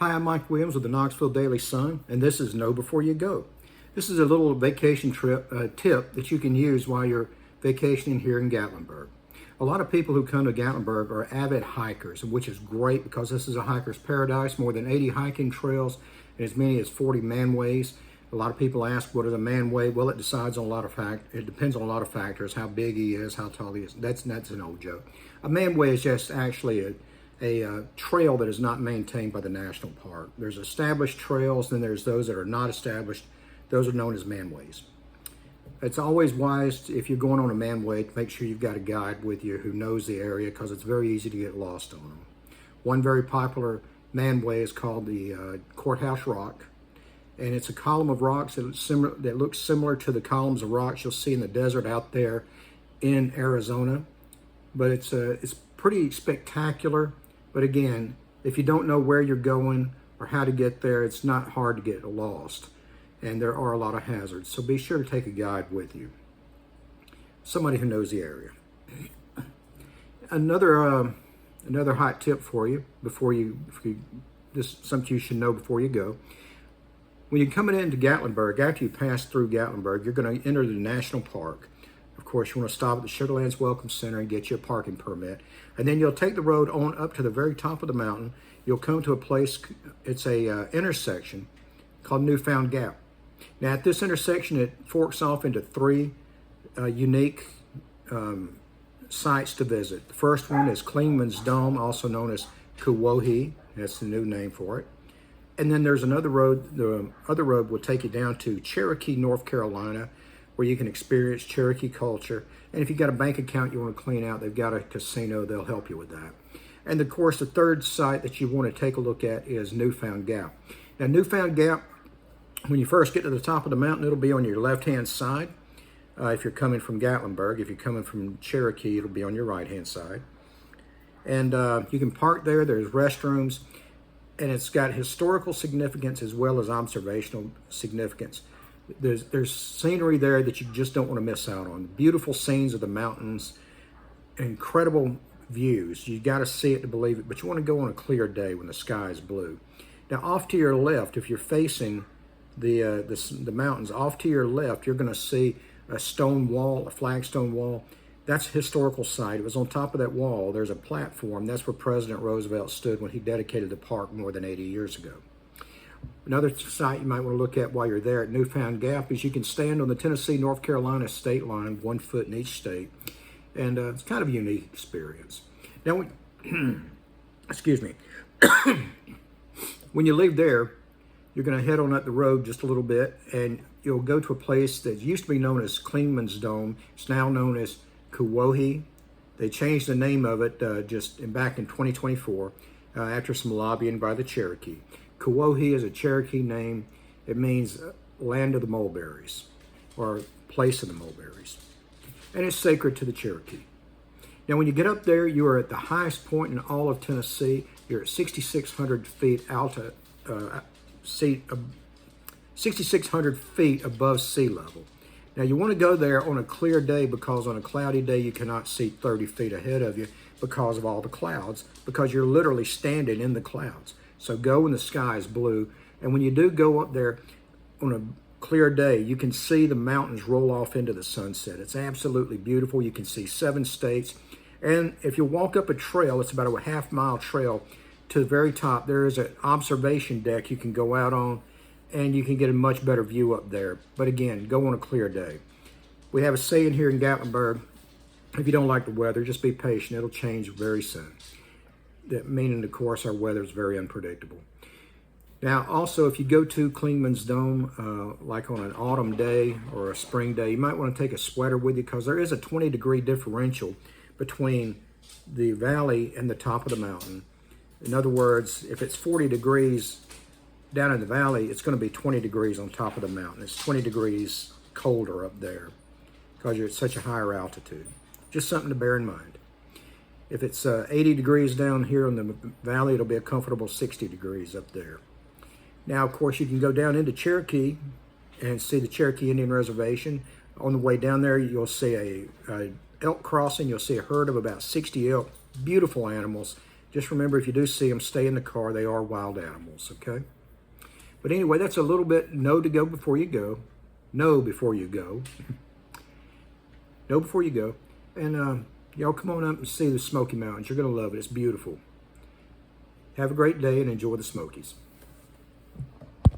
Hi, I'm Mike Williams with the Knoxville Daily Sun, and this is Know Before You Go. This is a little vacation trip tip that you can use while you're vacationing here in Gatlinburg. A lot of people who come to Gatlinburg are avid hikers, which is great because this is a hiker's paradise. More than 80 hiking trails and as many as 40 manways. A lot of people ask, what is a manway? Well, it depends on a lot of factors, how big he is, how tall he is. That's an old joke. A manway is just actually a trail that is not maintained by the national park. There's established trails, then there's those that are not established. Those are known as manways. It's always wise, if you're going on a manway, to make sure you've got a guide with you who knows the area, because it's very easy to get lost on them. One very popular manway is called the Courthouse Rock, and it's a column of rocks that looks similar to the columns of rocks you'll see in the desert out there in Arizona. But it's pretty spectacular. But again, if you don't know where you're going or how to get there, it's not hard to get lost. And there are a lot of hazards. So be sure to take a guide with you. Somebody who knows the area. Another hot tip for you, something you should know before you go. When you're coming into Gatlinburg, after you pass through Gatlinburg, you're going to enter the national park. Of course, you want to stop at the Sugarlands Welcome Center and get you a parking permit. And then you'll take the road on up to the very top of the mountain. You'll come to a place, it's a intersection called Newfound Gap. Now at this intersection, it forks off into three unique sites to visit. The first one is Clingman's Dome, also known as Kuwohi. That's the new name for it. And then there's another road. The other road will take you down to Cherokee, North Carolina, where you can experience Cherokee culture. And if you've got a bank account you want to clean out, they've got a casino, they'll help you with that. And of course, the third site that you want to take a look at is Newfound Gap. Now, Newfound Gap, when you first get to the top of the mountain, it'll be on your left-hand side. If you're coming from Gatlinburg, if you're coming from Cherokee, it'll be on your right-hand side. And you can park there, there's restrooms, and it's got historical significance as well as observational significance. There's scenery there that you just don't want to miss out on. Beautiful scenes of the mountains, incredible views. You got to see it to believe it, but you want to go on a clear day when the sky is blue. Now, off to your left, if you're facing the mountains, off to your left, you're going to see a stone wall, a flagstone wall. That's a historical site. It was on top of that wall. There's a platform. That's where President Roosevelt stood when he dedicated the park more than 80 years ago. Another site you might want to look at while you're there at Newfound Gap is you can stand on the Tennessee-North Carolina state line, 1 foot in each state, and it's kind of a unique experience. Now, excuse me, when you leave there, you're going to head on up the road just a little bit, and you'll go to a place that used to be known as Clingman's Dome. It's now known as Kuwohi. They changed the name of it back in 2024 after some lobbying by the Cherokee. Kuwohi is a Cherokee name. It means land of the mulberries, or place of the mulberries. And it's sacred to the Cherokee. Now, when you get up there, you are at the highest point in all of Tennessee. You're at 6,600 feet 6,600 feet above sea level. Now, you want to go there on a clear day, because on a cloudy day, you cannot see 30 feet ahead of you because of all the clouds, because you're literally standing in the clouds. So go when the sky is blue. And when you do go up there on a clear day, you can see the mountains roll off into the sunset. It's absolutely beautiful. You can see 7 states. And if you walk up a trail, it's about a half-mile trail to the very top. There is an observation deck you can go out on, and you can get a much better view up there. But again, go on a clear day. We have a saying here in Gatlinburg, if you don't like the weather, just be patient. It'll change very soon. That meaning, of course, our weather is very unpredictable. Now, also, if you go to Clingman's Dome, like on an autumn day or a spring day, you might want to take a sweater with you, because there is a 20-degree differential between the valley and the top of the mountain. In other words, if it's 40 degrees down in the valley, it's going to be 20 degrees on top of the mountain. It's 20 degrees colder up there because you're at such a higher altitude. Just something to bear in mind. If it's 80 degrees down here in the valley, it'll be a comfortable 60 degrees up there. Now, of course, you can go down into Cherokee and see the Cherokee Indian Reservation. On the way down there, you'll see a elk crossing. You'll see a herd of about 60 elk, beautiful animals, Just remember, if you do see them, stay in the car. They are wild animals, okay? But anyway, that's a little bit know to go before you go. Know before you go. Know before you go. And y'all come on up and see the Smoky Mountains. You're going to love it. It's beautiful. Have a great day and enjoy the Smokies.